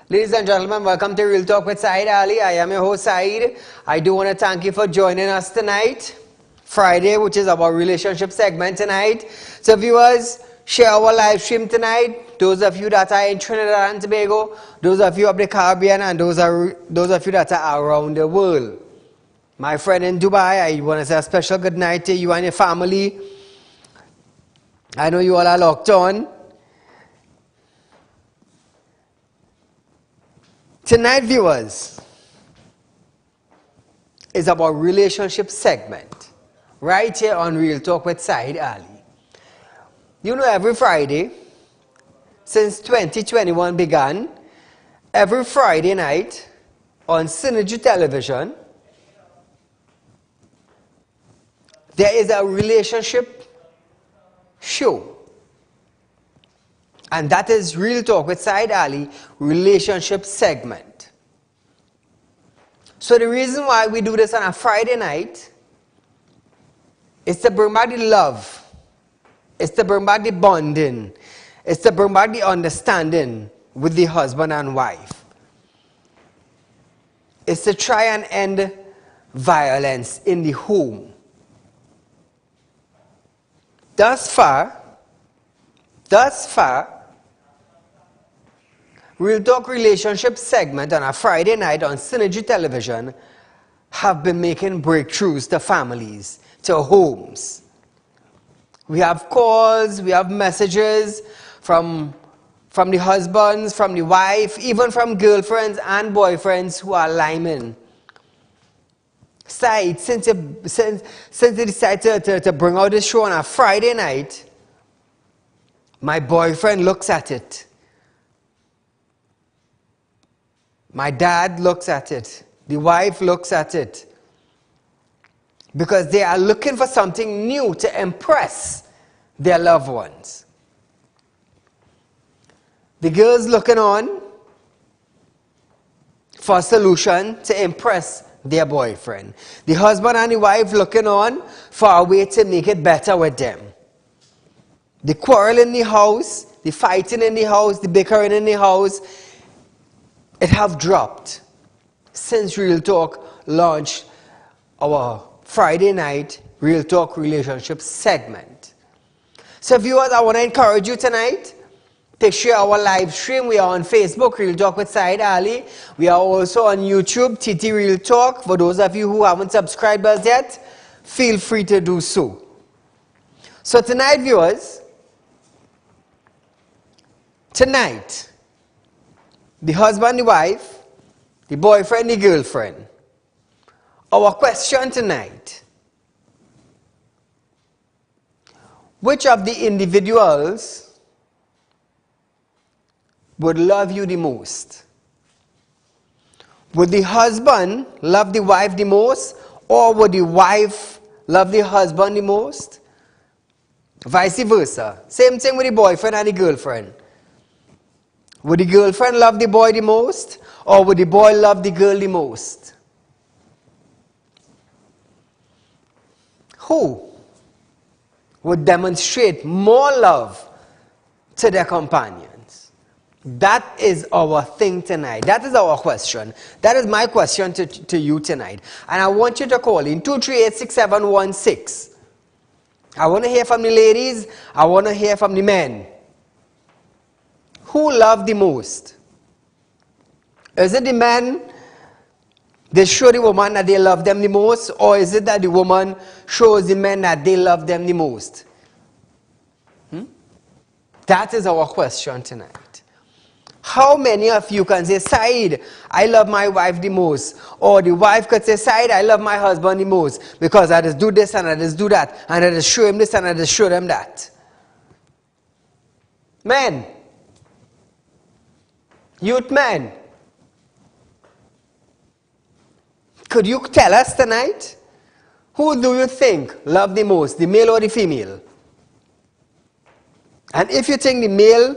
Ladies and gentlemen, welcome to Real Talk with Saieed Ali. I am your host, Saeed. I do want to thank you for joining us tonight, Friday, which is our relationship segment tonight. So viewers, share our live stream tonight. Those of you that are in Trinidad and Tobago, those of you of the Caribbean, and those of you that are around the world. My friend in Dubai, I want to say a special good night to you and your family. I know you all are locked on. Tonight, viewers, is our relationship segment, right here on Real Talk with Saieed Ali. You know, every Friday, since 2021 began, every Friday night on Synergy Television, there is a relationship show. And that is Real Talk with Saieed Ali relationship segment. So the reason why we do this on a Friday night is to bring back the love. It's to bring back the bonding. It's to bring back the understanding with the husband and wife. It's to try and end violence in the home. Thus far, Real Talk relationship segment on a Friday night on Synergy Television have been making breakthroughs to families, to homes. We have calls, we have messages from the husbands, from the wife, even from girlfriends and boyfriends who are liming. Saeed, since they decided to bring out this show on a Friday night, my boyfriend looks at it. My dad looks at it. The wife looks at it. Because they are looking for something new to impress their loved ones. The girl's looking on for a solution to impress their boyfriend. The husband and the wife looking on for a way to make it better with them. The quarrel in the house, the fighting in the house, the bickering in the house, it have dropped since Real Talk launched our Friday night Real Talk relationship segment. So viewers, I want to encourage you tonight to share our live stream. We are on Facebook, Real Talk with Saieed Ali. We are also on YouTube, TT Real Talk. For those of you who haven't subscribed us yet, feel free to do so. So tonight, viewers, tonight, the husband, the wife, the boyfriend, the girlfriend. Our question tonight: which of the individuals would love you the most? Would the husband love the wife the most, or would the wife love the husband the most? Vice versa. Same thing with the boyfriend and the girlfriend. Would the girlfriend love the boy the most, or would the boy love the girl the most? Who would demonstrate more love to their companions? That is our thing tonight. That is our question. That is my question to you tonight. And I want you to call in 238-6716. I want to hear from the ladies. I want to hear from the men. Who love the most? Is it the men, they show the woman that they love them the most, or is it that the woman shows the men that they love them the most? That is our question tonight. How many of you can say, Saeed, I love my wife the most? Or the wife could say, Saeed, I love my husband the most, because I just do this and I just do that, and I just show him this and I just show them that. Men, youth men, could you tell us tonight, who do you think love the most, the male or the female? And if you think the male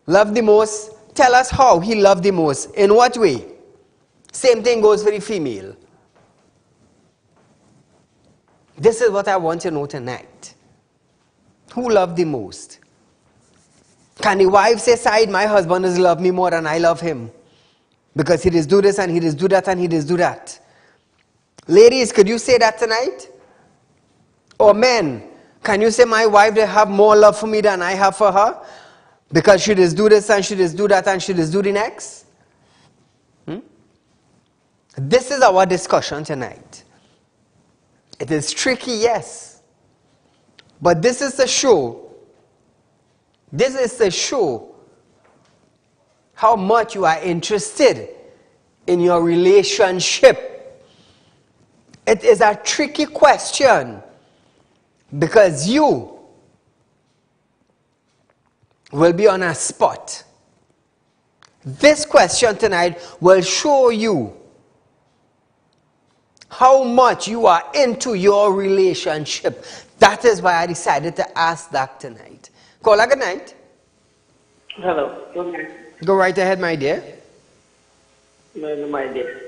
love the most, tell us how he loved the most. In what way? Same thing goes for the female. This is what I want to know tonight. Who loved the most? Can the wife say, Saeed, my husband has loved me more than I love him? Because he just do this and he just do that and he just do that. Ladies, could you say that tonight? Or men, can you say my wife, they have more love for me than I have for her? Because she just do this and she just do that and she just do the next? This is our discussion tonight. It is tricky, yes. But this is the show. This is the show how much you are interested in your relationship. It is a tricky question because you will be on a spot. This question tonight will show you how much you are into your relationship. That is why I decided to ask that tonight. Caller, good night. Hello. Good night. Go right ahead, my dear. No, my dear.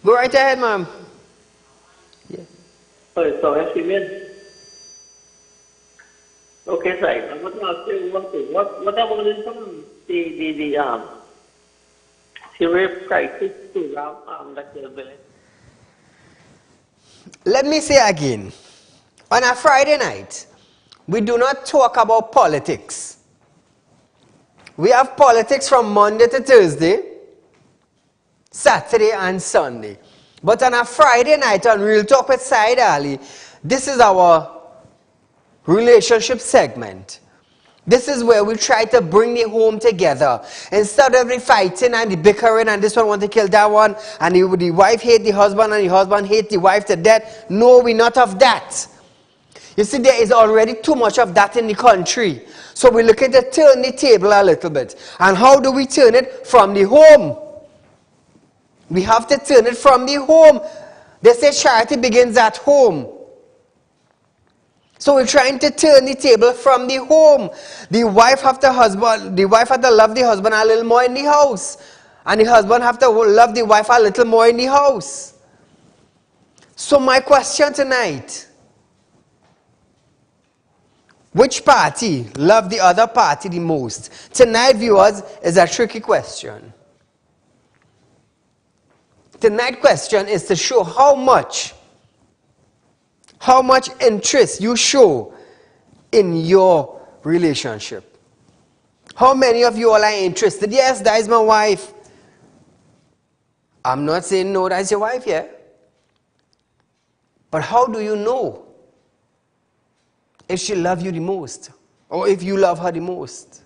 Go right ahead, ma'am. Yeah. Oh, so has been. Okay, sir. I want to ask you one thing. What about the serious crisis program that you're building? Let me say again. On a Friday night, we do not talk about politics. We have politics from Monday to Thursday, Saturday and Sunday. But on a Friday night on Real Talk with Saieed Ali, this is our relationship segment. This is where we try to bring the home together. Instead of the fighting and the bickering and this one want to kill that one and the wife hate the husband and the husband hate the wife to death. No, we're not of that. You see, there is already too much of that in the country. So we're looking to turn the table a little bit. And how do we turn it? From the home. We have to turn it from the home. They say charity begins at home. So we're trying to turn the table from the home. The wife have to love the husband a little more in the house. And the husband have to love the wife a little more in the house. So my question tonight, which party love the other party the most? Tonight, viewers, is a tricky question. Tonight's question is to show how much interest you show in your relationship. How many of you all are interested? Yes, that is my wife. I'm not saying no, that's your wife, yeah. But how do you know if she loves you the most? Or if you love her the most?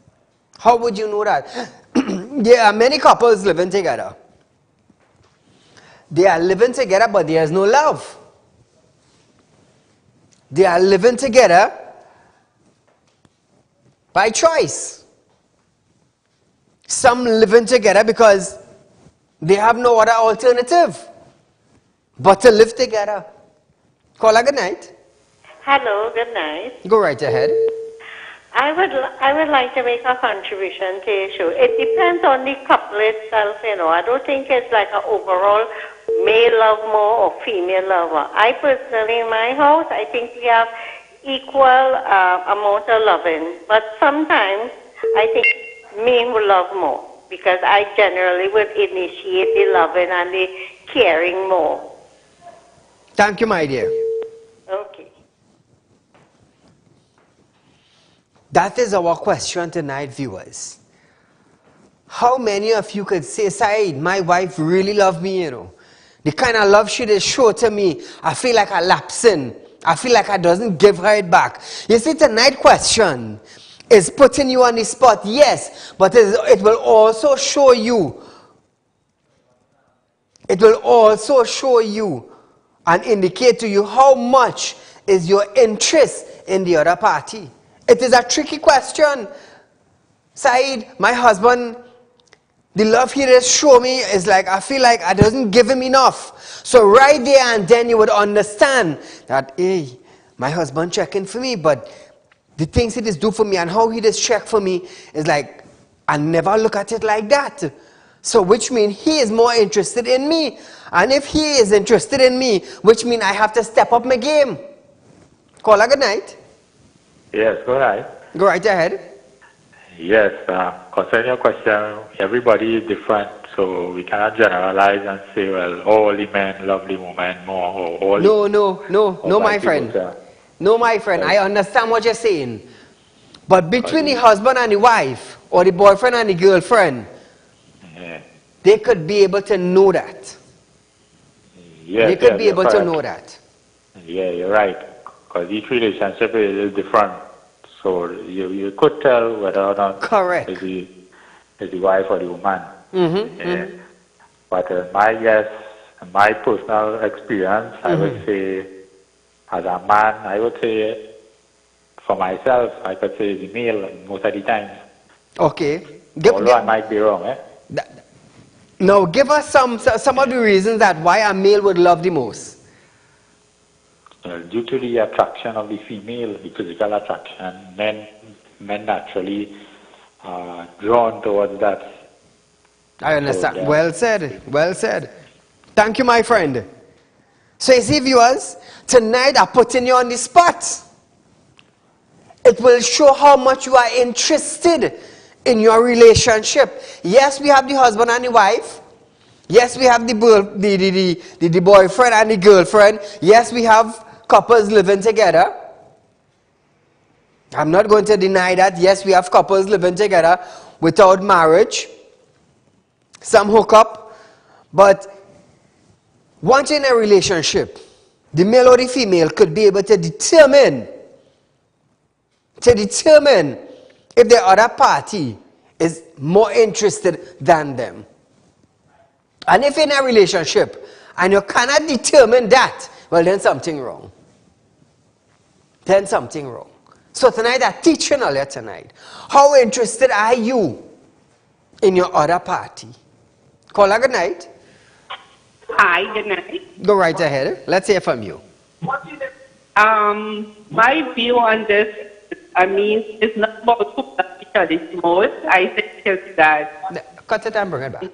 How would you know that? There are many couples living together. They are living together, but there is no love. They are living together by choice. Some living together because they have no other alternative but to live together. Caller, good night. Hello, good night. Go right ahead. I would like to make a contribution to the show. It depends on the couple itself, you know. I don't think it's like an overall male love more or female love more. I personally, in my house, I think we have equal amount of loving. But sometimes I think men will love more because I generally would initiate the loving and the caring more. Thank you, my dear. Okay. That is our question tonight, viewers. How many of you could say, Saeed, my wife really loves me, you know. The kind of love she does show to me, I feel like I lapsing. I feel like I doesn't give her it back. You see, tonight's question is putting you on the spot, yes, but it will also show you. It will also show you and indicate to you how much is your interest in the other party. It is a tricky question. Saeed, my husband, the love he does show me is like, I feel like I doesn't give him enough. So right there and then you would understand that, hey, my husband checking for me, but the things he does do for me and how he does check for me is like, I never look at it like that. So which means he is more interested in me. And if he is interested in me, which means I have to step up my game. Caller, good night. Yes, go ahead. Go right ahead. Yes, concerning your question, everybody is different, so we cannot generalize and say, well, all the men love the woman more, or all No, my vice friend. versa. No, my friend. Right. I understand what you're saying. But between the husband and the wife, or the boyfriend and the girlfriend, Yeah. they could be able to know that. Yes, They could be you're able to correct. know that. Yeah, you're right. Because each relationship is different. So you could tell whether or not Correct. is the wife or the woman. Mm-hmm, Yeah. mm-hmm. But my guess, my personal experience, I would say, as a man, I would say, for myself, I could say the male most of the time. Okay. Although I might be wrong, eh? Now, give us some of the reasons that why a male would love the most. Due to the attraction of the female, the physical attraction, men naturally are drawn towards that. I understand. So, yeah. Well said. Well said. Thank you, my friend. So you see, viewers, tonight I'm putting you on the spot. It will show how much you are interested in your relationship. Yes, we have the husband and the wife. Yes, we have the boyfriend and the girlfriend. Yes, we have couples living together. I'm not going to deny that. Yes, we have couples living together without marriage. Some hook up. But once in a relationship, the male or the female could be able to determine if the other party is more interested than them. And if in a relationship and you cannot determine that, well, then something wrong. Then something wrong. So tonight I'm teaching earlier tonight. How interested are you in your other party? Caller, good night. Hi, good night. Go right ahead. Let's hear from you. My view on this, it's not about who loves each other most. I think it's that. Cut it and bring it back.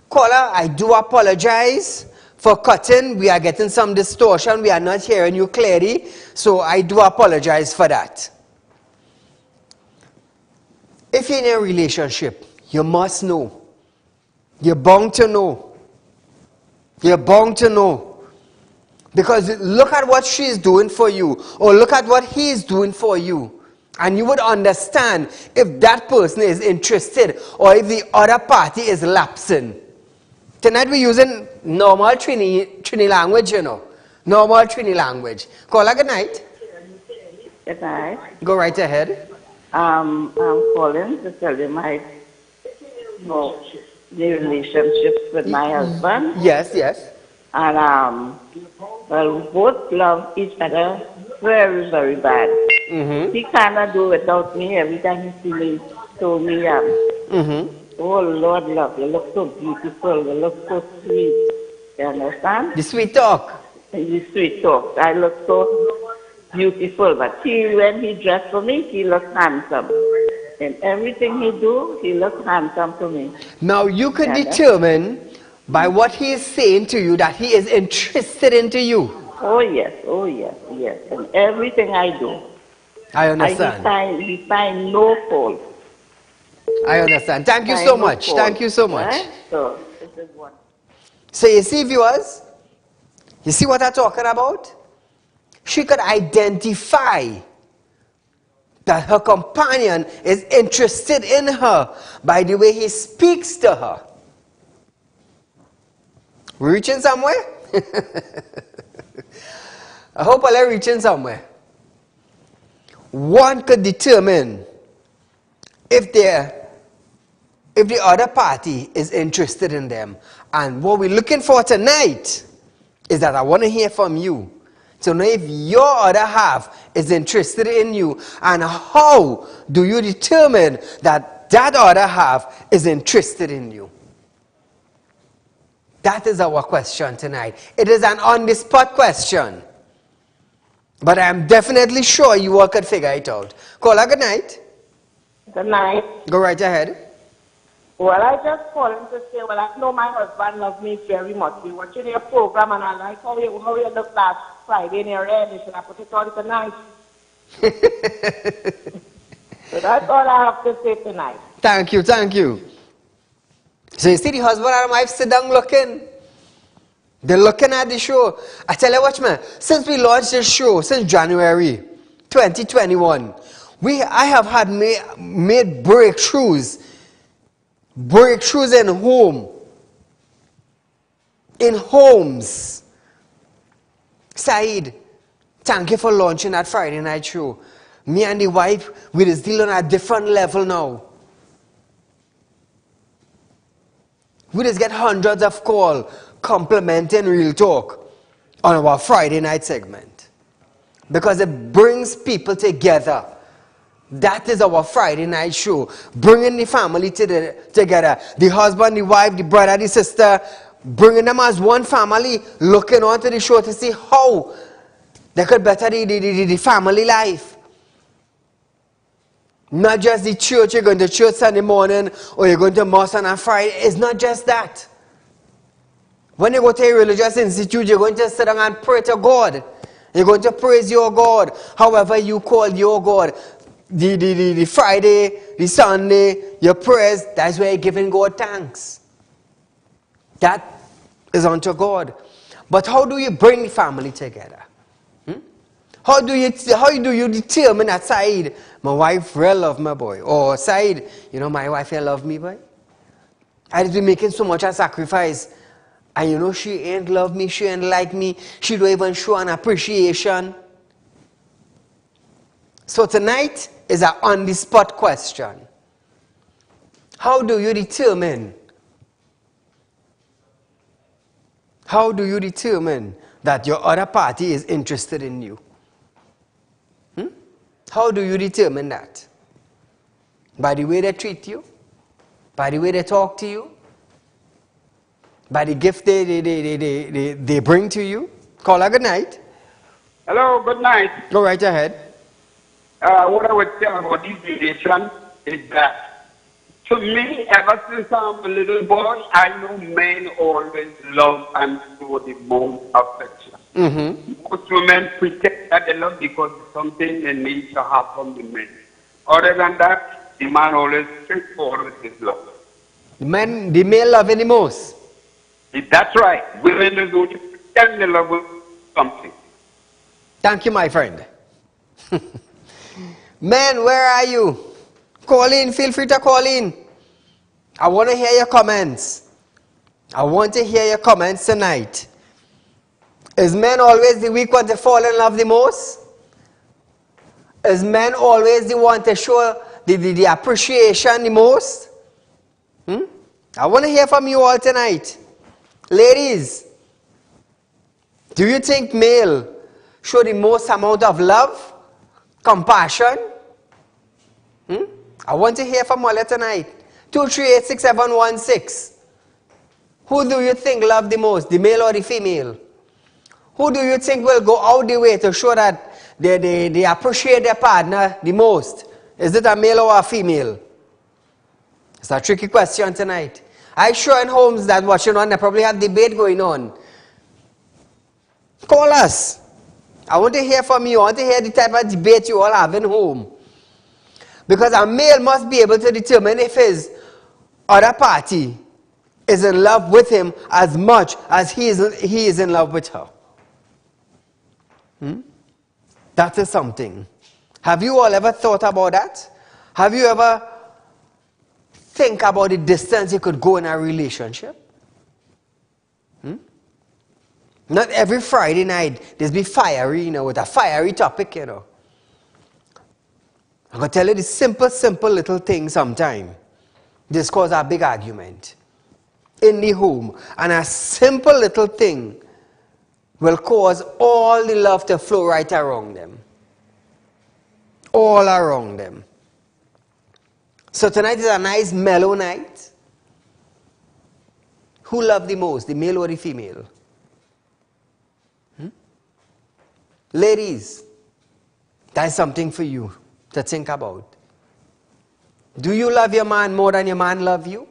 Caller, I do apologize for cutting. We are getting some distortion. We are not hearing you clearly. So I do apologize for that. If you're in a relationship, you must know. You're bound to know. You're bound to know. Because look at what she's doing for you, or look at what he's doing for you. And you would understand if that person is interested or if the other party is lapsing. Tonight we're using normal Trini language, you know. Normal Trini language. Caller, good night. Good night. Go right ahead. I'm calling to tell you the relationship with my husband. Yes, yes. And well, both love each other very, very bad. Mm-hmm. He cannot do without me. Every time he see me, told me, oh Lord, love, you look so beautiful, you look so sweet. You understand? The sweet talk. The sweet talk. I look so beautiful, but when he dressed for me, he looks handsome. In everything he do, he looks handsome to me. Now you could determine by what he is saying to you that he is interested into you. Oh yes, yes. And everything I do. I understand. He find no fault. I understand. Thank you so much. Thank you so much. Right? So this is what. So you see, viewers, you see what I'm talking about? She could identify that her companion is interested in her by the way he speaks to her. We reaching somewhere? I hope I'm reaching somewhere. One could determine if the other party is interested in them. And what we're looking for tonight is that I want to hear from you to know if your other half is interested in you, and how do you determine that that other half is interested in you. That is our question tonight. It is an on-the-spot question, but I am definitely sure you all could figure it out. Caller, good night. Good night. Go right ahead. Well, I just called to say, well, I know my husband loves me very much. We watching your program, and I like how you look last Friday in your head. You should have put it on tonight. So that's all I have to say tonight. Thank you, thank you. So you see the husband and wife sit down looking. They're looking at the show. I tell you what, man, since we launched this show, since January 2021, I have had made breakthroughs in homes. Saeed, thank you for launching that Friday night show. Me and the wife, we just deal on a different level now. We just get hundreds of calls complimenting Real Talk on our Friday night segment. Because it brings people together. That is our Friday night show. Bringing the family together. The husband, the wife, the brother, the sister. Bringing them as one family. Looking onto the show to see how they could better the family life. Not just the church, you're going to church Sunday morning or you're going to mosque on a Friday. It's not just that. When you go to a religious institute, you're going to sit down and pray to God. You're going to praise your God, however you call your God. The Friday, the Sunday, your prayers, that's where you're giving God thanks. That is unto God. But how do you bring the family together? How do you determine that Saeed, my wife really love my boy? Or Saeed, my wife really love me, boy? I've been making so much a sacrifice. And she ain't love me, she ain't like me. She don't even show an appreciation. So tonight is an on-the-spot question. How do you determine that your other party is interested in you? How do you determine that? By the way they treat you? By the way they talk to you? By the gift they bring to you? Caller, good night. Hello, good night. Go right ahead. What I would say about this relation is that, to me, ever since I'm a little boy, I know men always love and show the most affection. Most women pretend that they love because something they need to happen to men. Other than that, the man always straightforward with his love. The male love the most. That's right. Women do pretend they love something. Thank you, my friend. Men, where are you? Call in. Feel free to call in. I want to hear your comments. I want to hear your comments tonight. Is men always the weak one to fall in love the most? Is men always the one to show the appreciation the most? I want to hear from you all tonight. Ladies, do you think male show the most amount of love, compassion? I want to hear from all tonight. 2386716. Who do you think love the most, the male or the female? Who do you think will go out the way to show that they appreciate their partner the most? Is it a male or a female? It's a tricky question tonight. I'm sure in homes that watching on, they probably have debate going on. Call us. I want to hear from you. I want to hear the type of debate you all have in home. Because a male must be able to determine if his other party is in love with him as much as he is in love with her. That is something. Have you all ever thought about that? Have you ever think about the distance you could go in a relationship? Not every Friday night there's be fiery, with a fiery topic, I'm going to tell you the simple little thing sometime. This cause a big argument in the home. And a simple little thing will cause all the love to flow right around them. All around them. So tonight is a nice mellow night. Who loved the most, the male or the female? Ladies, that's something for you to think about. Do you love your man more than your man love you?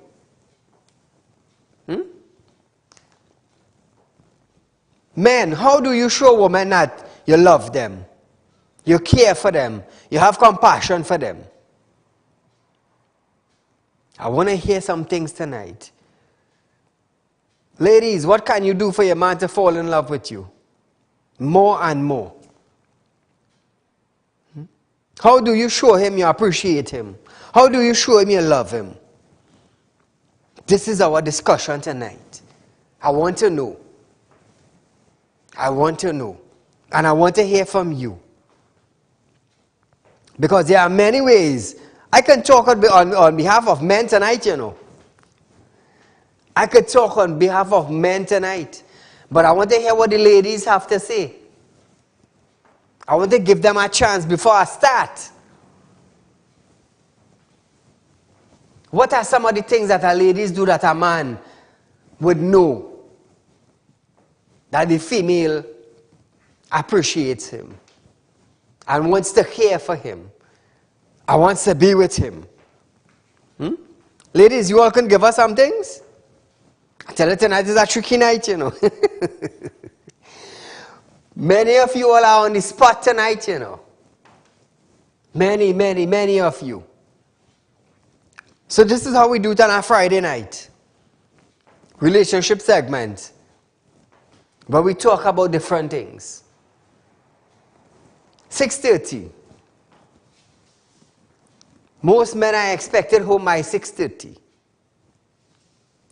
Men, how do you show women that you love them? You care for them. You have compassion for them. I want to hear some things tonight. Ladies, what can you do for your man to fall in love with you? More and more. How do you show him you appreciate him? How do you show him you love him? This is our discussion tonight. I want to know. I want to know. And I want to hear from you. Because there are many ways. I can talk on behalf of men tonight, you know. I could talk on behalf of men tonight. But I want to hear what the ladies have to say. I want to give them a chance before I start. What are some of the things that our ladies do that a man would know that the female appreciates him and wants to care for him and wants to be with him? Ladies, you all can give us some things? I tell you, tonight is a tricky night, you know. Many of you all are on the spot tonight, you know. Many of you. So this is how we do it on a Friday night. Relationship segment. But we talk about different things. 6:30. Most men are expected home by 6:30.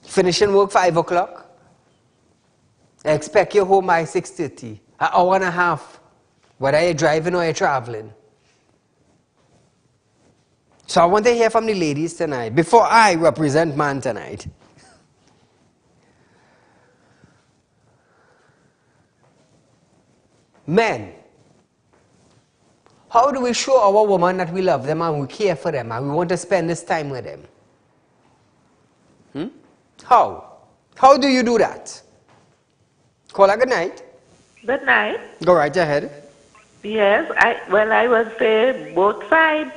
Finishing work 5 o'clock. I expect you home by 6:30. An hour and a half, whether you're driving or you're traveling. So I want to hear from the ladies tonight, before I represent man tonight. Men, how do we show our woman that we love them and we care for them and we want to spend this time with them? How? How do you do that? Call her good night. Good night. Go right ahead. Yes, I would say both sides.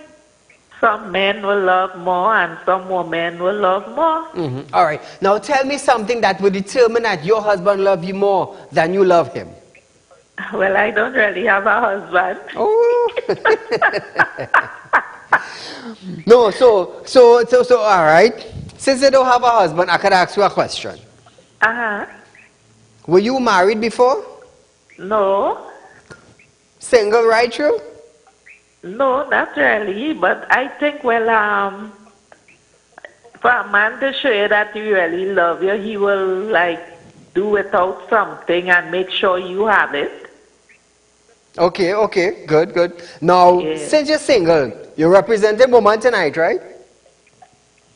Some men will love more and some women will love more. All right. Now tell me something that will determine that your husband loves you more than you love him. Well, I don't really have a husband. Oh. No, so, all right. Since you don't have a husband, I could ask you a question. Were you married before? No. Single, right, true? No, not really. But I think, for a man to show you that he really loves you, he will, do without something and make sure you have it. Okay. Good. Now, since you're single, you're representing woman tonight, right?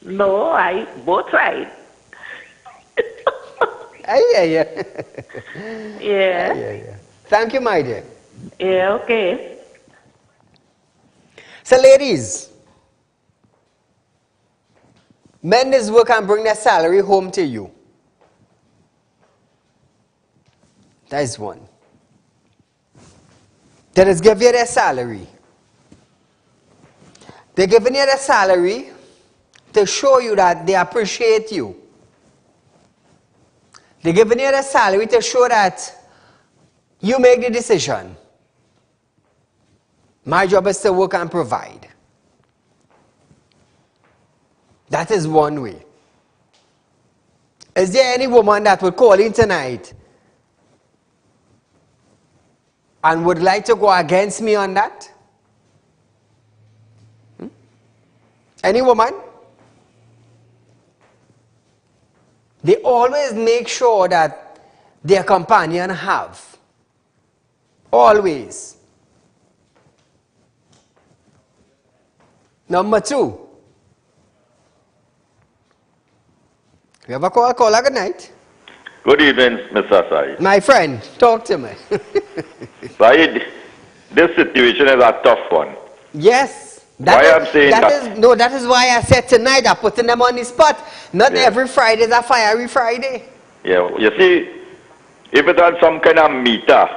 No, both right. Yeah. Yeah. Thank you, my dear. Yeah, okay. So, ladies, men this work and bring their salary home to you. That is one. That is give you their salary. They're giving you their salary to show you that they appreciate you. They're giving you their salary to show that you make the decision. My job is to work and provide. That is one way. Is there any woman that would call in tonight and would like to go against me on that? Any woman? They always make sure that their companion have. Always. Number 2. We have a caller. Good night. Good evening, Mr. Saeed. My friend, talk to me. Saeed, this situation is a tough one. Yes. That is why I said tonight I'm putting them on the spot. Not every Friday is a fiery Friday. Yeah, you see, if it had some kind of meter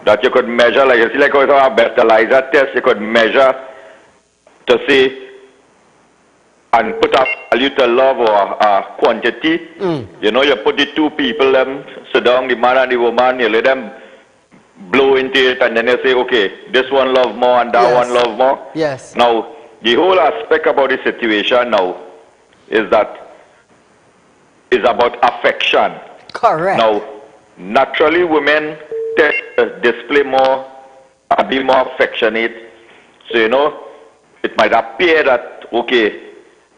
that you could measure, like you see, like a fertilizer test, you could measure to see and put a value to love or a quantity. You know, you put the two people, sit down, the man and the woman, you let them blow into it, and then you say, okay, this one love more and that one love more. Yes. Now, the whole aspect about the situation now, is about affection. Correct. Now, naturally, women tend to display more and be more affectionate. So, you know, it might appear that, okay,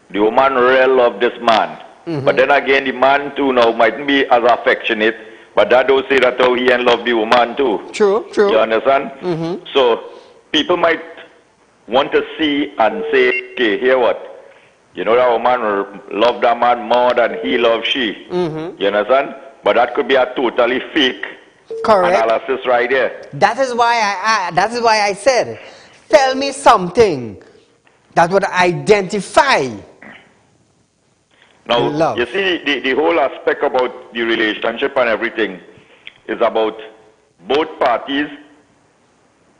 the woman really love this man. But then again, the man too now mightn't be as affectionate, but that don't say that how he and love the woman too. True, true. You understand? So, people might want to see and say, okay, here what? You know, that woman love that man more than he loves she. You understand? But that could be a totally fake analysis right there. That is why I said, tell me something that would identify now, love. you see, the whole aspect about the relationship and everything is about both parties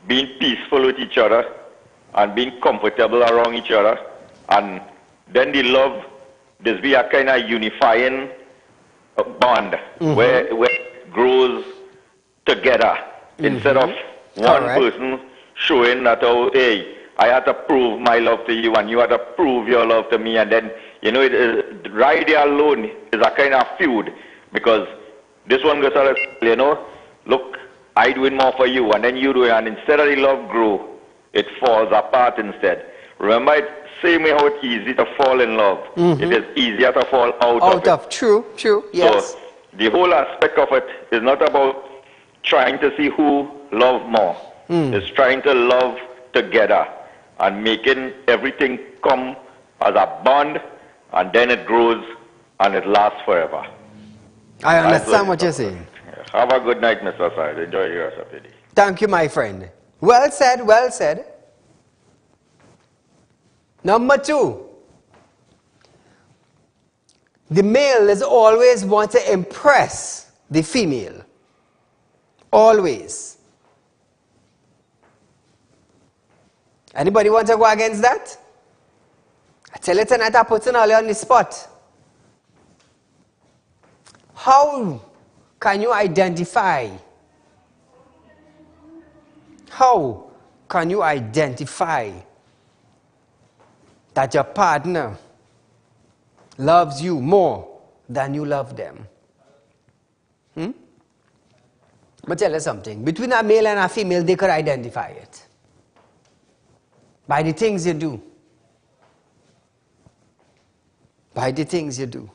being peaceful with each other and being comfortable around each other. And then the love, there's be a kind of unifying bond where it grows together instead of one person showing that, oh, hey, I had to prove my love to you and you had to prove your love to me, and then, you know, right there alone is a kind of feud, because this one goes, you know, look, I doing more for you, and then you do it, and instead of the love grow, it falls apart instead. Remember, it's same way how it's easy to fall in love. It is easier to fall out of it. True, yes. So the whole aspect of it is not about trying to see who love more. It's trying to love together and making everything come as a bond, and then it grows and it lasts forever. I understand what you're saying. Have a good night, Mr. Said. Enjoy your rest of your day. Thank you, my friend. Well said, well said. Number 2. The male is always want to impress the female. Always. Anybody want to go against that? I tell you tonight, I put it all on the spot. How can you identify? How can you identify that your partner loves you more than you love them? I'm going to tell you something. Between a male and a female, they could identify it. By the things you do. By the things you do.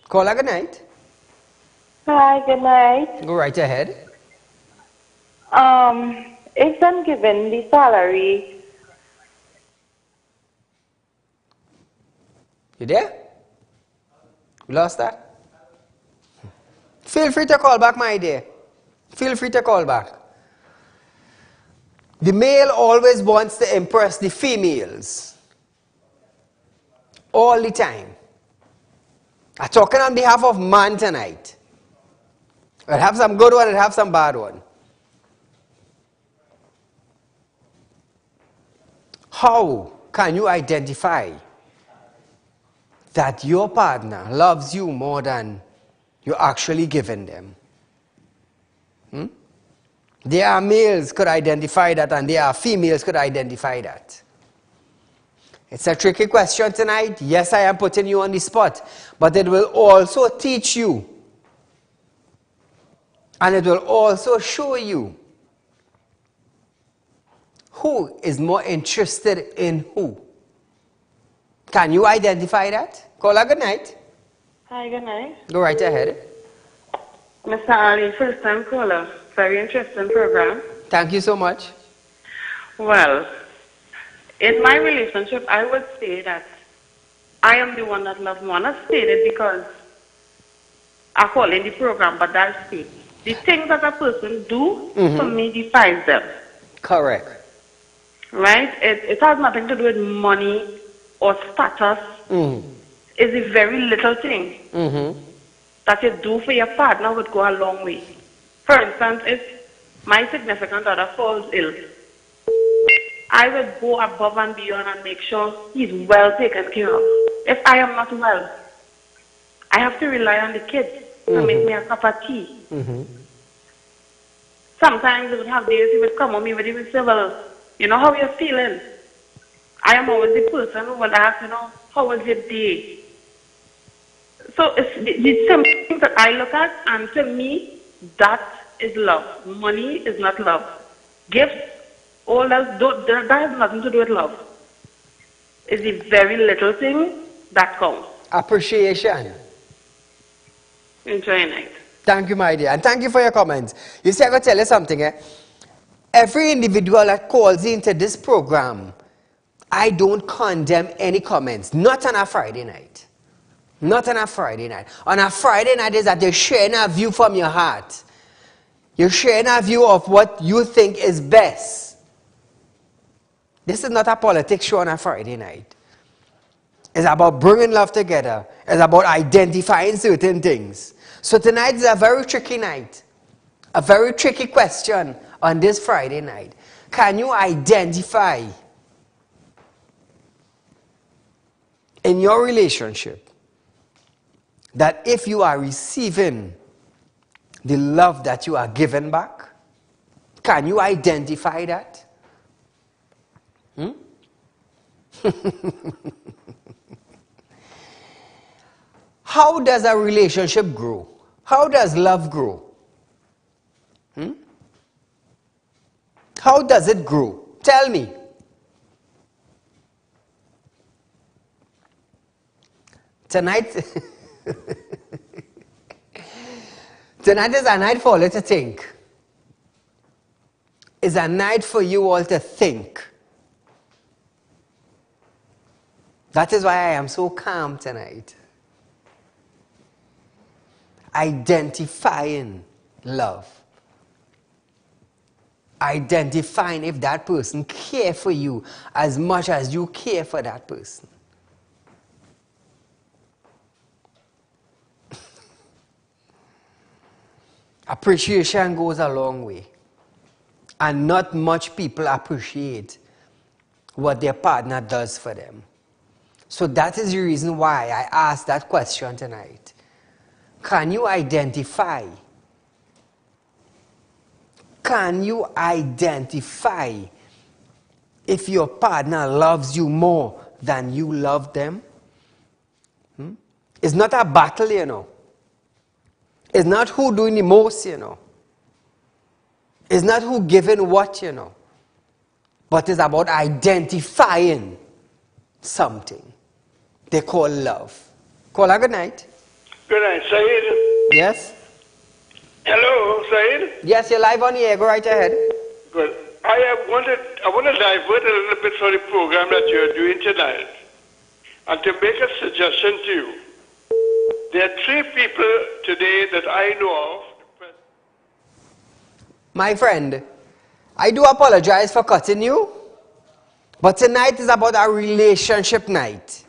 Caller, good night. Hi, good night. Go right ahead. If I'm given the salary... You there? You lost that? Feel free to call back, my dear. Feel free to call back. The male always wants to impress the females. All the time. I'm talking on behalf of man tonight. I'll have some good one, I'll have some bad one. How can you identify that your partner loves you more than you're actually giving them? There are males could identify that, and there are females could identify that. It's a tricky question tonight. Yes, I am putting you on the spot, but it will also teach you, and it will also show you who is more interested in who. Can you identify that? Caller, good night. Hi, good night. Go right ahead. Mr. Ali, first time caller. Very interesting program. Thank you so much. Well, in my relationship, I would say that I am the one that loves more. Not stated because I call in the program, but that's it. The things that a person do, for me, defines them. Correct. Right? It has nothing to do with money or status. It's a very little thing that you do for your partner would go a long way. For instance, if my significant other falls ill, I would go above and beyond and make sure he's well taken care of. If I am not well, I have to rely on the kids to make me a cup of tea. Sometimes they would have days he would come on me, he would say, well, you know how you're feeling? I am always the person who would ask, you know, how was your day? So it's the simple things that I look at, and to me, that is love. Money is not love. Gifts, all else, that has nothing to do with love. It's the very little thing that counts. Appreciation. Enjoy your night. Thank you, my dear. And thank you for your comments. You see, I got to tell you something. Every individual that calls into this program, I don't condemn any comments. Not on a Friday night. Not on a Friday night. On a Friday night is that you're sharing a view from your heart. You're sharing a view of what you think is best. This is not a politics show on a Friday night. It's about bringing love together. It's about identifying certain things. So tonight is a very tricky night. A very tricky question on this Friday night. Can you identify in your relationship that if you are receiving the love that you are given back, can you identify that? How does a relationship grow? How does love grow? How does it grow? Tell me. Tonight is a night for you to think. It's a night for you all to think. That is why I am so calm tonight. Identifying love. Identifying if that person cares for you as much as you care for that person. Appreciation goes a long way. And not much people appreciate what their partner does for them. So that is the reason why I asked that question tonight. Can you identify? Can you identify if your partner loves you more than you love them? It's not a battle, you know. It's not who doing the most, you know. It's not who giving what, you know. But it's about identifying something they call love. Caller, good night. Good night, Saieed. Yes? Hello, Saieed. Yes, you're live on the air. Go right ahead. Good. I want to divert a little bit from the program that you're doing tonight and to make a suggestion to you. There are 3 people today that I know of. My friend, I do apologize for cutting you, but tonight is about our relationship night.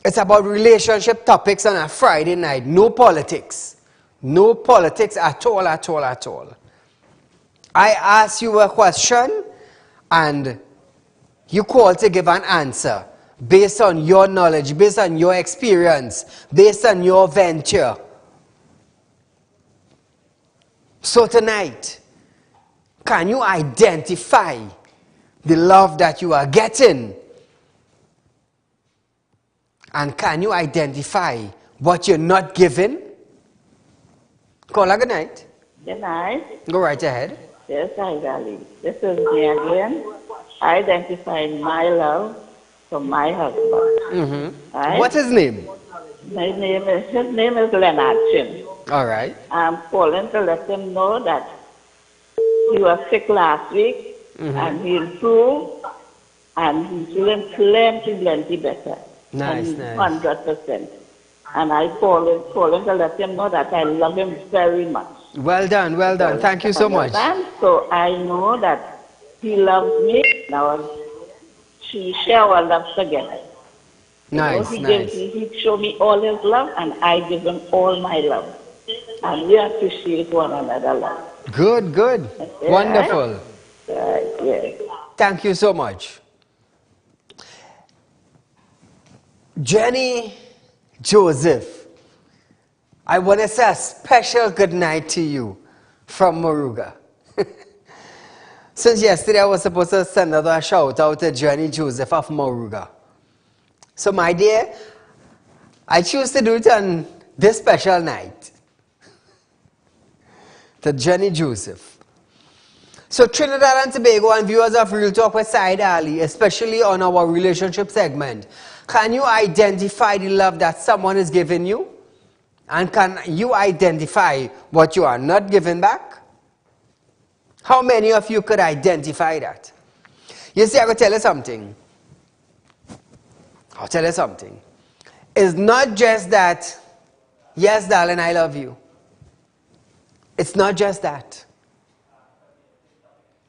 It's about relationship topics on a Friday night. No politics. No politics at all, at all, at all. I ask you a question and you call to give an answer based on your knowledge, based on your experience, based on your venture. So tonight, can you identify the love that you are getting? And can you identify what you're not giving? Caller, good night. Good night. Go right ahead. Yes, Saieed Ali. This is me again. Identifying my love from my husband. Right? What's his name? His name is Leonard Chin. All right. I'm calling to let him know that he was sick last week and he improved and he's feeling plenty better. Nice, and nice. 100%. And I calling to let him know that I love him very much. Well done, well done. Thank you so much. So I know that he loves me. Now she share our love together. Nice, so nice. He showed me all his love and I give him all my love. And we appreciate one another love. Good, good. Yeah. Wonderful. Yes. Thank you so much. Jenny Joseph, I want to say a special good night to you from Moruga. Since yesterday I was supposed to send out a shout out to Jenny Joseph of Moruga. So my dear, I choose to do it on this special night. To Jenny Joseph. So Trinidad and Tobago and viewers of Real Talk with Saieed Ali, especially on our relationship segment, can you identify the love that someone is giving you? And can you identify what you are not giving back? How many of you could identify that? You see, I will tell you something. I'll tell you something. It's not just that, yes, darling, I love you. It's not just that.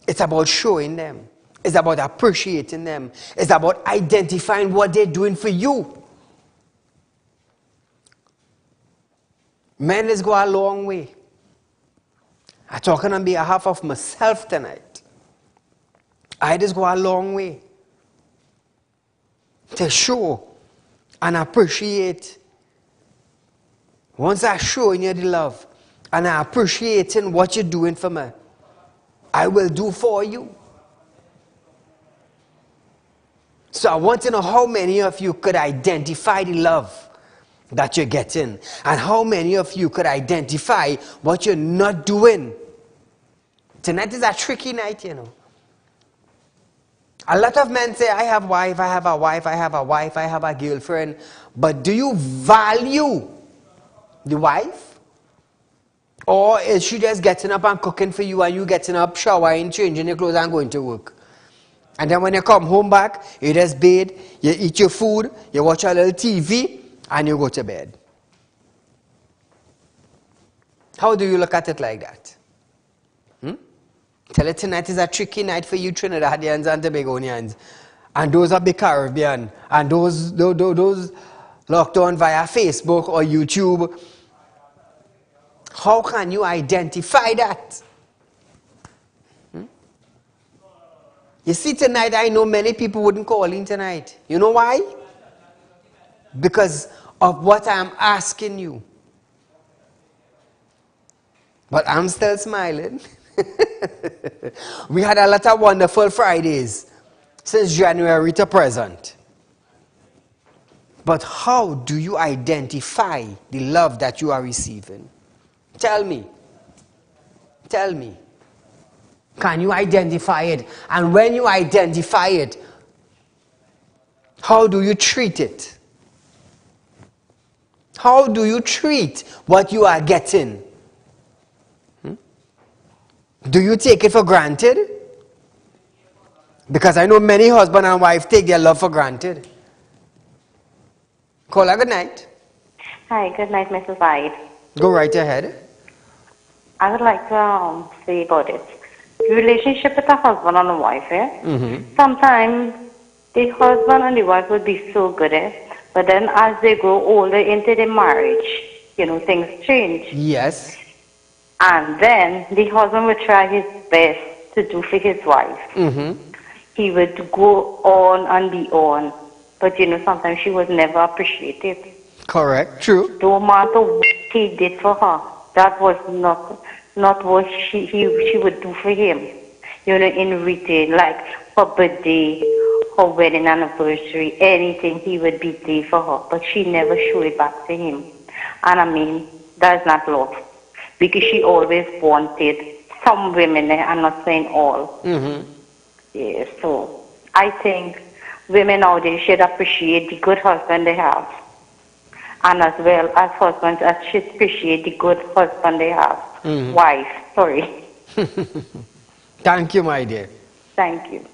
It's about showing them. It's about appreciating them. It's about identifying what they're doing for you. Men is go a long way. I'm talking on behalf of myself tonight. I just go a long way to show and appreciate. Once I show you the love and I appreciating what you're doing for me, I will do for you. So I want to know how many of you could identify the love that you're getting, and how many of you could identify what you're not doing. Tonight is a tricky night, you know. A lot of men say, I have a wife, I have a wife, I have a wife, I have a girlfriend. But do you value the wife? Or is she just getting up and cooking for you, and you getting up, showering, changing your clothes and going to work? And then when you come home back, you just bathe, you eat your food, you watch a little TV, and you go to bed. How do you look at it like that? Tell it tonight is a tricky night for you Trinidadians and Tobagonians. And those of the Caribbean. And those locked on via Facebook or YouTube. How can you identify that? You see, tonight I know many people wouldn't call in tonight. You know why? Because of what I'm asking you. But I'm still smiling. We had a lot of wonderful Fridays since January to present. But how do you identify the love that you are receiving? Tell me. Tell me. Can you identify it? And when you identify it, how do you treat it? How do you treat what you are getting? Do you take it for granted? Because I know many husband and wife take their love for granted. Caller, good night. Hi, good night, Mrs. Said. Go right ahead. I would like to say about it. The relationship with a husband and a wife, sometimes the husband and the wife would be so good, but then as they grow older into the marriage, things change. Yes. And then the husband would try his best to do for his wife. He would go on and be on. But sometimes she would never appreciate it. Correct, true. No matter what he did for her, that was not what she would do for him. In return, like her birthday, her wedding anniversary, anything, he would be there for her. But she never showed it back to him. And that's not love. Because she always wanted some women, I'm not saying all. Yeah, so I think women nowadays should appreciate the good husband they have. And as well as husbands should appreciate the good husband they have. Wife, sorry. Thank you, my dear. Thank you.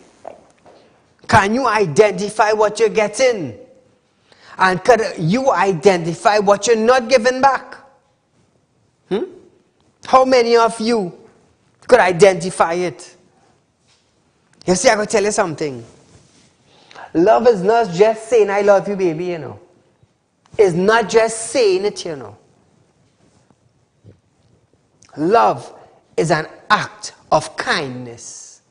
Can you identify what you're getting? And can you identify what you're not giving back? How many of you could identify it? You see, I could tell you something. Love is not just saying, I love you, baby, It's not just saying it, Love is an act of kindness.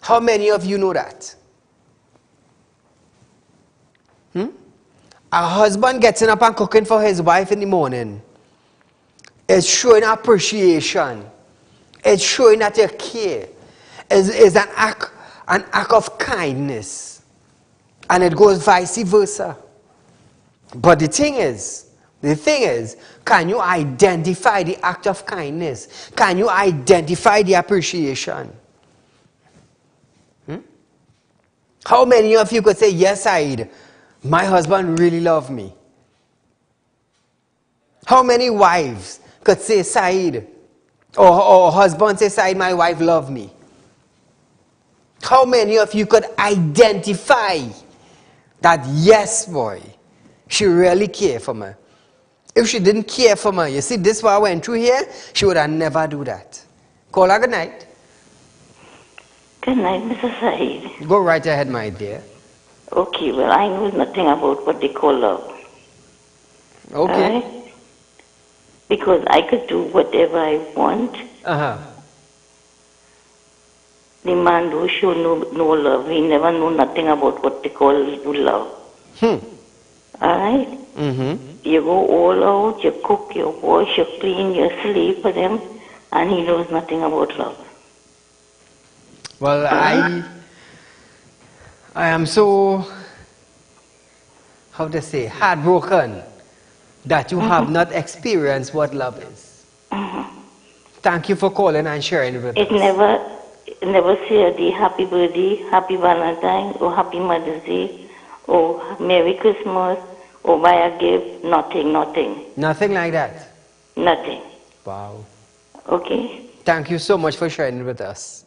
How many of you know that? A husband getting up and cooking for his wife in the morning. It's showing appreciation. It's showing that you care. is an act of kindness. And it goes vice versa. But the thing is, can you identify the act of kindness? Can you identify the appreciation? How many of you could say, yes, Saeed, my husband really loves me? How many wives could say, Saeed, or husband say, Saeed, my wife loves me? How many of you could identify that, yes, boy, she really cared for me? If she didn't care for me, you see, this what I went through here, she would have never do that. Call her good night. Good night, Mr. Saeed. Go right ahead, my dear. Okay, well, I know nothing about what they call love. Okay. Right? Because I could do whatever I want. Uh-huh. The man who show no love, he never know nothing about what they call love. Alright? Mm-hmm. You go all out, you cook, you wash, you clean, you sleep for them, and he knows nothing about love. Well, I am so, how to say, heartbroken that you have not experienced what love is. Thank you for calling and sharing with us. It never say a day, happy birthday, happy Valentine, or happy Mother's Day, or Merry Christmas, or buy a gift, nothing. Nothing like that? Nothing. Wow. Okay? Thank you so much for sharing with us.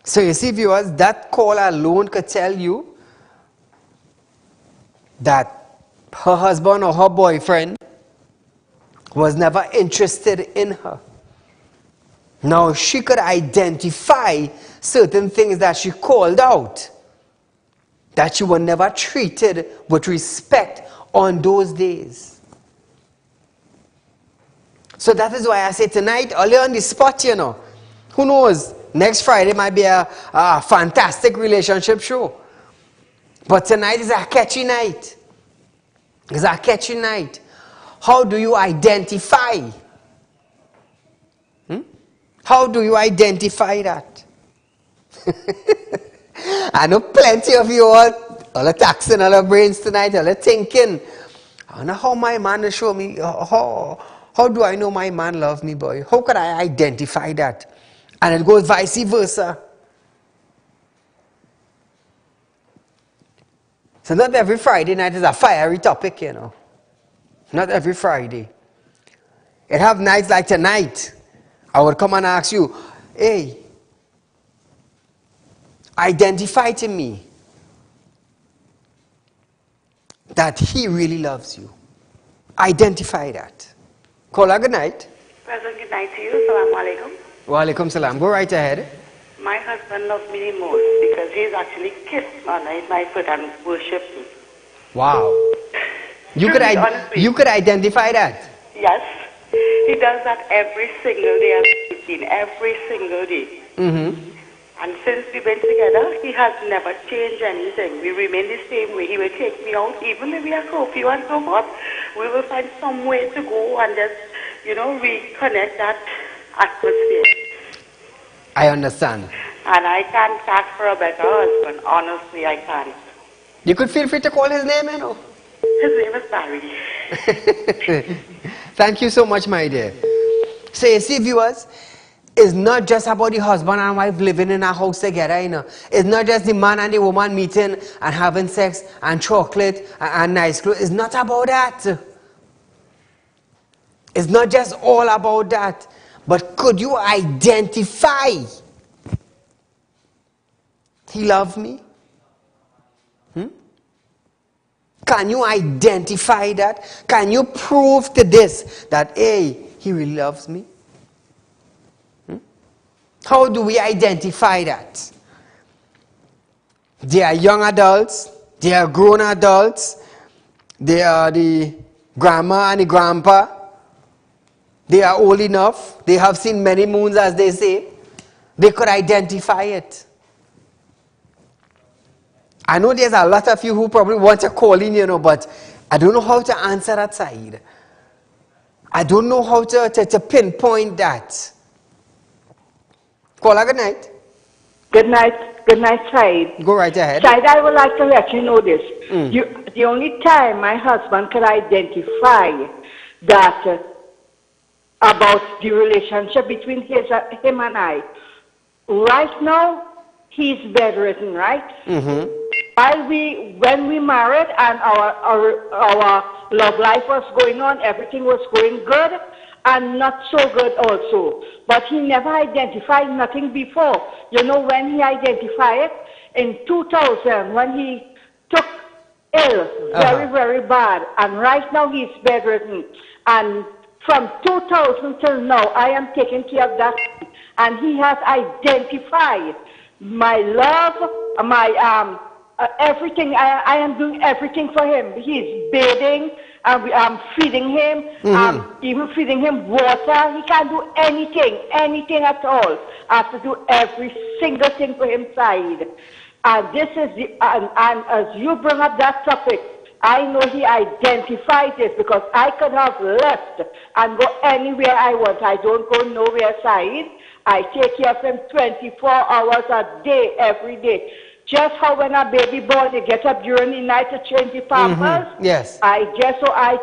So you see, viewers, that call alone could tell you that her husband or her boyfriend was never interested in her. Now, she could identify certain things that she called out, that she was never treated with respect on those days. So that is why I say tonight, early on the spot, you know, who knows, next Friday might be a fantastic relationship show. But tonight is a catchy night. It's a catchy night. How do you identify? How do you identify that? I know plenty of you all are taxing all our brains tonight, all are thinking, I know how my man will show me, how do I know my man loves me, boy? How could I identify that? And it goes vice versa. So not every Friday night is a fiery topic, you know. Not every Friday. It have nights like tonight. I would come and ask you, hey, identify to me that he really loves you. Identify that. Call her good night. Present good night to you. Assalamu alaikum. Wa alaikum salam. Go right ahead. My husband loves me the most because he's actually kissed my foot and worshipped me. Wow. You could identify that. Yes. He does that every single day of the routine, every single day. Mm-hmm. And since we've been together, he has never changed anything. We remain the same way. He will take me out, even if we are curfew and so forth. We will find some way to go and just, reconnect that atmosphere. I understand. And I can't ask for a better husband. Honestly, I can't. You could feel free to call his name, you know. His name is Barry. Thank you so much, my dear. So you see, viewers, it's not just about the husband and wife living in a house together, you know. It's not just the man and the woman meeting and having sex and chocolate and nice clothes. It's not about that. It's not just all about that. But could you identify? He loved me? Can you identify that? Can you prove to this that, hey, he really loves me? How do we identify that? They are young adults. They are grown adults. They are the grandma and the grandpa. They are old enough. They have seen many moons, as they say. They could identify it. I know there's a lot of you who probably want to call in, but I don't know how to answer that side. I don't know how to pinpoint that. Caller, good night. Good night. Good night, Said. Go right ahead. Said, I would like to let you know this. The only time my husband could identify that about the relationship between him and I, right now, he's bedridden, right? When we married and our love life was going on, everything was going good and not so good also. But he never identified nothing before. You know when he identified it? In 2000, when he took ill, very, very bad. And right now he's bedridden. And from 2000 till now, I am taking care of that. And he has identified my love, my everything. I am doing everything for him. He's bathing. I'm feeding him. Even feeding him water. He can't do anything at all. I have to do every single thing for him, Said. And this is and as you bring up that topic, I know he identified this because I could have left and go anywhere I want. I don't go nowhere, Said. I take care of him 24 hours a day, every day. Just how when a baby born, they get up during the night to change the pampers. Yes. I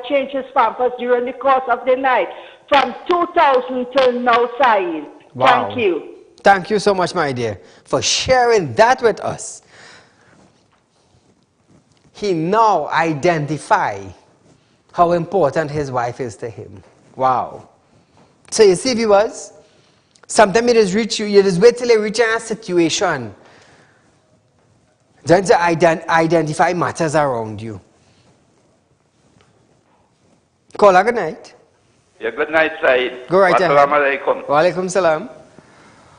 change his pampers during the course of the night. From 2000 till now, Said. Wow. Thank you. Thank you so much, my dear, for sharing that with us. He now identifies how important his wife is to him. Wow. So you see, viewers, sometimes it is reach you just wait till you reach a situation then to identify matters around you. Caller, good night. Yeah, good night, Said. Go right ahead. Assalamu alaikum. Wa alaikum salam.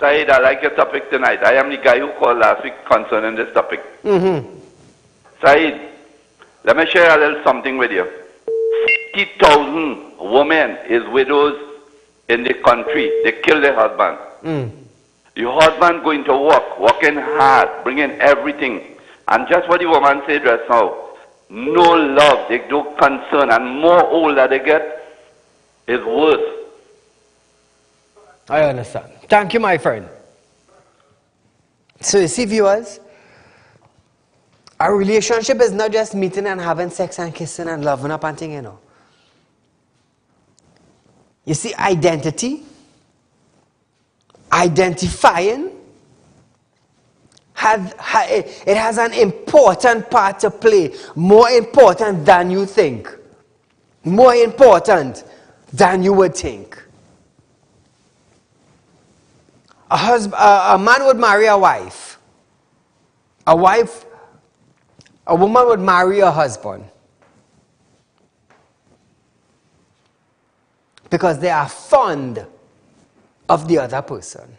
Said, I like your topic tonight. I am the guy who called last week concerning this topic. Said, let me share a little something with you. 50,000 women is widows in the country. They kill their husband. Your husband going to work, working hard, bringing everything. And just what the woman said just now, no love, they do concern, and more older they get, is worse. I understand. Thank you, my friend. So you see, viewers, our relationship is not just meeting and having sex and kissing and loving up and thing, you know. You see, identifying, it has an important part to play, more important than you think, more important than you would think. A man would marry a wife. A woman would marry a husband because they are fond of the other person.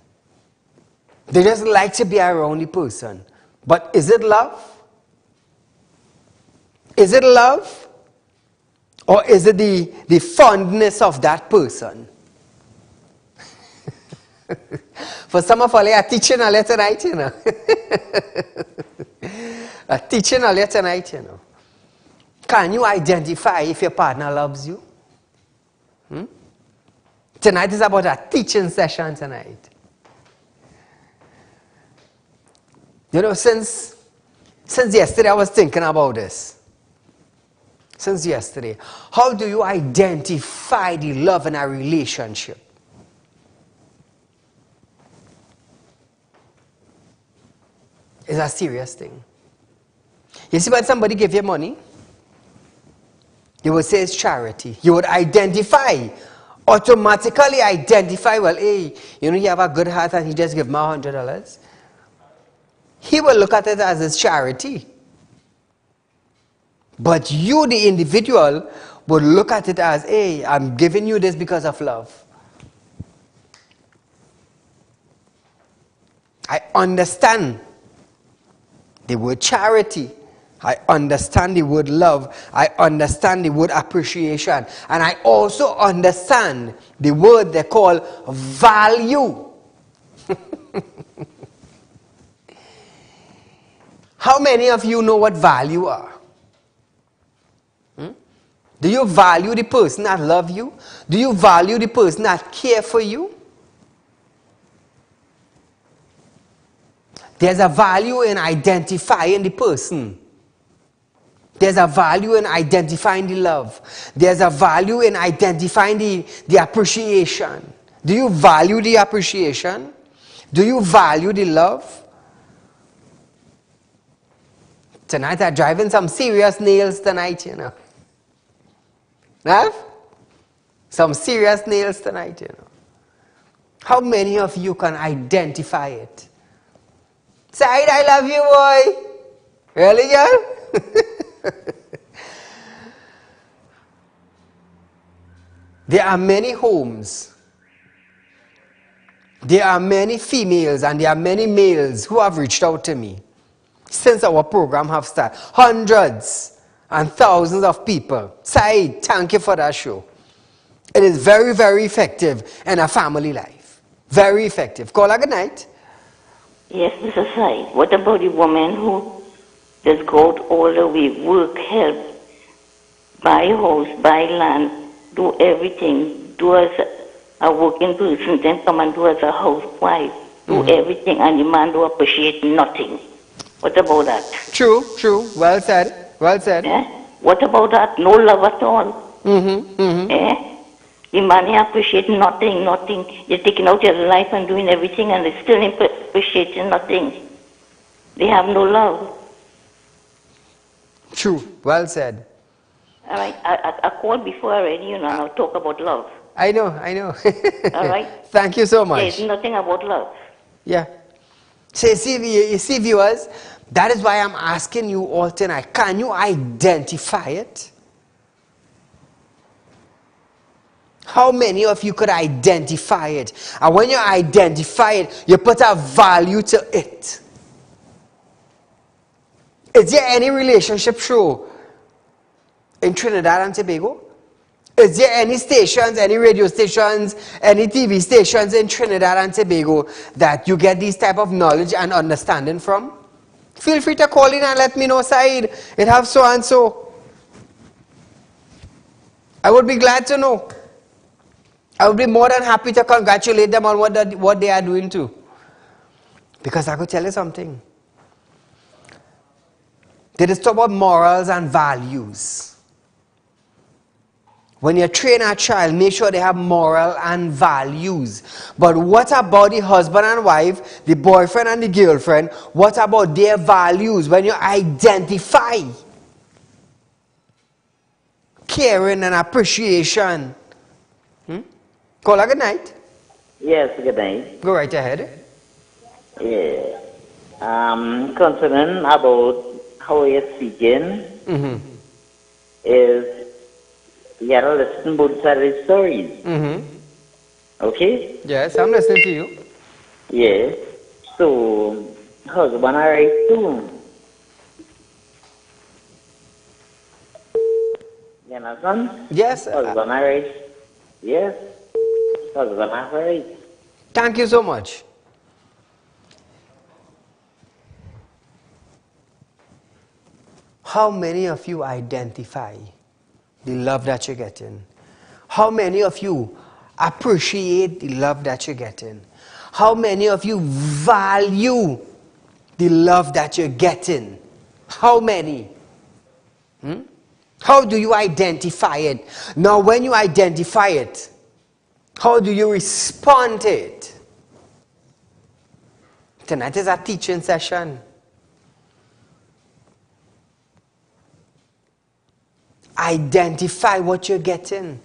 They just like to be around the person. But is it love? Is it love? Or is it the fondness of that person? For some of you, I'm teaching a little tonight, you know. I'm teaching a little tonight, you know. Can you identify if your partner loves you? Tonight is about a teaching session tonight. You know, since yesterday I was thinking about this. Since yesterday. How do you identify the love in a relationship? It's a serious thing. You see, when somebody give you money, you would say it's charity. You would automatically identify, well, hey, you know, you have a good heart and he just give me $100. He will look at it as his charity. But you, the individual, would look at it as, hey, I'm giving you this because of love. I understand the word charity. I understand the word love. I understand the word appreciation. And I also understand the word they call value. How many of you know what value are? Do you value the person that loves you? Do you value the person that cares for you? There's a value in identifying the person. There's a value in identifying the love. There's a value in identifying the appreciation. Do you value the appreciation? Do you value the love? Tonight I'm driving some serious nails tonight, you know. Huh? Some serious nails tonight, you know. How many of you can identify it? Saieed, I love you, boy. Really, girl? There are many homes. There are many females and there are many males who have reached out to me since our program have started. Hundreds and thousands of people. Saieed, thank you for that show. It is very, very effective in a family life. Very effective. Call her good night. Yes, Mr. Saieed. What about the woman who just go out all the way, work, help, buy house, buy land, do everything, do as a working person, then come and do as a housewife, do everything, and the man do appreciate nothing. What about that? True, true. Well said. Well said. What about that? No love at all. The man appreciate nothing, nothing. You're taking out your life and doing everything, and they still appreciating nothing. They have no love. True. Well said. All right. I called before already, you know, and I'll talk about love. I know, I know. All right. Thank you so much. There's nothing about love. Yeah. So you see, viewers, that is why I'm asking you all tonight. Can you identify it? How many of you could identify it? And when you identify it, you put a value to it. Is there any relationship show in Trinidad and Tobago? Is there any stations, any radio stations, any TV stations in Trinidad and Tobago that you get this type of knowledge and understanding from? Feel free to call in and let me know, Saieed, it have so and so. I would be glad to know. I would be more than happy to congratulate them on what they are doing too. Because I could tell you something. They just talk about morals and values. When you train a child, make sure they have moral and values. But what about the husband and wife, the boyfriend and the girlfriend? What about their values? When you identify caring and appreciation. Call her good night. Yes, good night. Go right ahead. Yeah. Concerning about how you're speaking, is you gotta listen both sides of the stories. Okay? Yes, I'm listening to you. Yes. So, husband are right too. You understand? Yes. Husband are right. Yes. Husband are right. Thank you so much. How many of you identify the love that you're getting? How many of you appreciate the love that you're getting? How many of you value the love that you're getting? How many? How do you identify it? Now, when you identify it, how do you respond to it? Tonight is a teaching session. Identify what you're getting.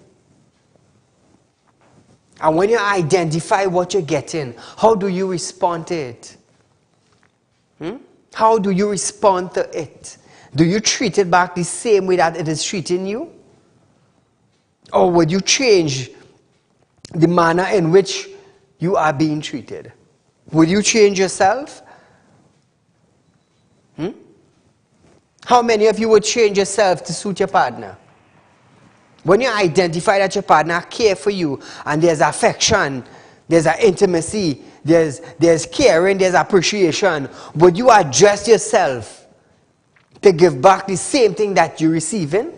And when you identify what you're getting, how do you respond to it? How do you respond to it? Do you treat it back the same way that it is treating you? Or would you change the manner in which you are being treated? Would you change yourself? How many of you would change yourself to suit your partner? When you identify that your partner cares for you and there's affection, there's an intimacy, there's caring, there's appreciation, would you adjust yourself to give back the same thing that you're receiving?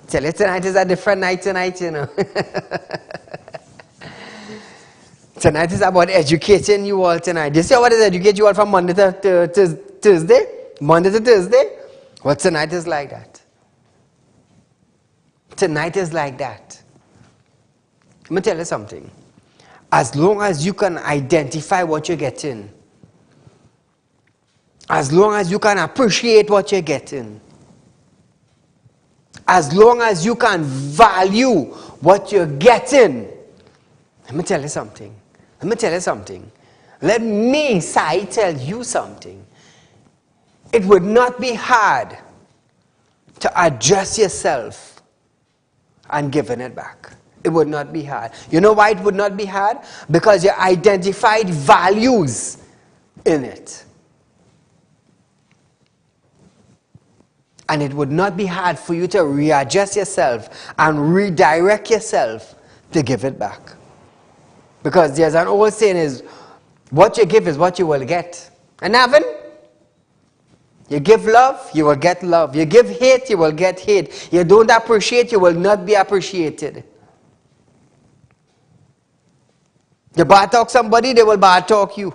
Tell you tonight is a different night tonight, you know. Tonight is about educating you all tonight. You see what is educate you all from Monday to Thursday? Monday to Thursday? Well, tonight is like that. Tonight is like that. Let me tell you something. As long as you can identify what you're getting, as long as you can appreciate what you're getting, as long as you can value what you're getting, let me tell you something. Let me tell you something. Let me, Saieed, tell you something. It would not be hard to adjust yourself and giving it back. It would not be hard. You know why it would not be hard? Because you identified values in it. And it would not be hard for you to readjust yourself and redirect yourself to give it back. Because there's an old saying is, what you give is what you will get. And haven't? You give love, you will get love. You give hate, you will get hate. You don't appreciate, you will not be appreciated. You bad talk somebody, they will bad talk you.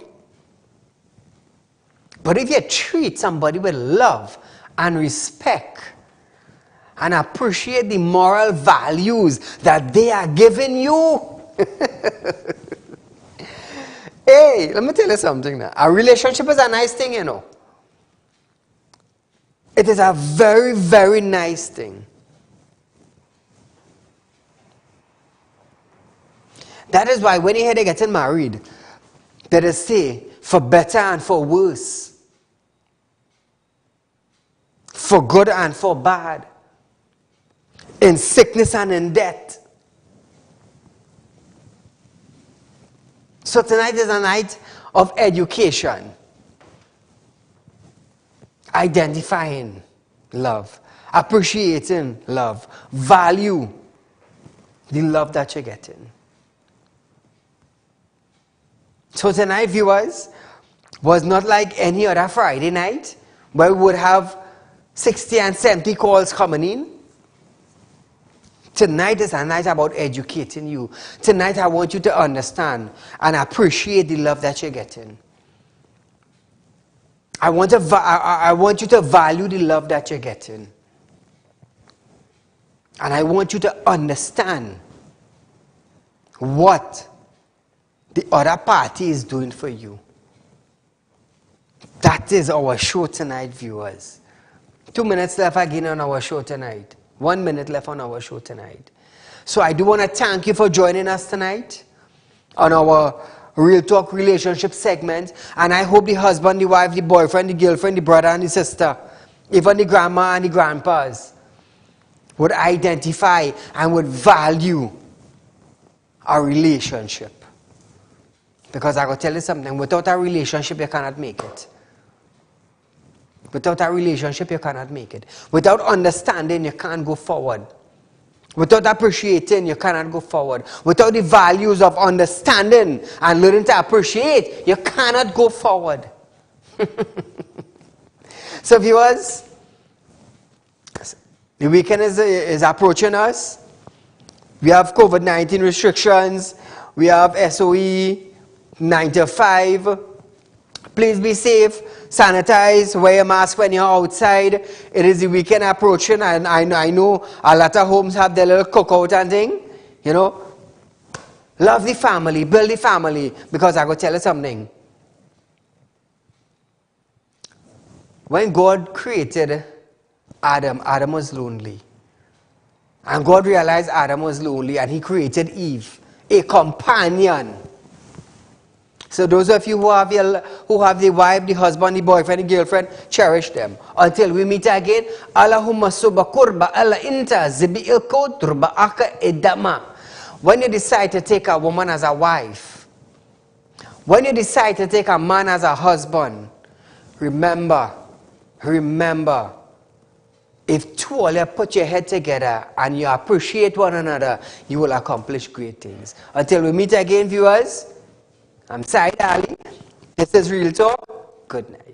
But if you treat somebody with love and respect and appreciate the moral values that they are giving you, hey, let me tell you something now. A relationship is a nice thing, you know. It is a very, very nice thing. That is why when you hear they getting married, they say, for better and for worse. For good and for bad. In sickness and in death. So tonight is a night of education. Identifying love. Appreciating love. Value the love that you're getting. So tonight, viewers, was not like any other Friday night where we would have 60 and 70 calls coming in. Tonight is a night about educating you. Tonight I want you to understand and appreciate the love that you're getting. I want you to value the love that you're getting. And I want you to understand what the other party is doing for you. That is our show tonight, viewers. 2 minutes left again on our show tonight. 1 minute left on our show tonight. So I do want to thank you for joining us tonight on our Real Talk relationship segment. And I hope the husband, the wife, the boyfriend, the girlfriend, the brother and the sister, even the grandma and the grandpas would identify and would value our relationship. Because I got to tell you something, without a relationship you cannot make it. Without a relationship you cannot make it. Without understanding you can't go forward. Without appreciating you cannot go forward. Without the values of understanding and learning to appreciate you cannot go forward. So viewers, the weekend is approaching us. We have COVID-19 restrictions. We have SOE 9 to 5. Please be safe. Sanitize. Wear a mask when you're outside. It is the weekend approaching, and I know a lot of homes have their little cookout and thing. You know, love the family, build the family. Because I go tell you something. When God created Adam, Adam was lonely, and God realized Adam was lonely, and He created Eve, a companion. So those of you who have the wife, the husband, the boyfriend, the girlfriend, cherish them. Until we meet again. When you decide to take a woman as a wife, when you decide to take a man as a husband, remember, if two of you put your head together and you appreciate one another, you will accomplish great things. Until we meet again, viewers, I'm Saieed Ali. This is Real Talk. Good night.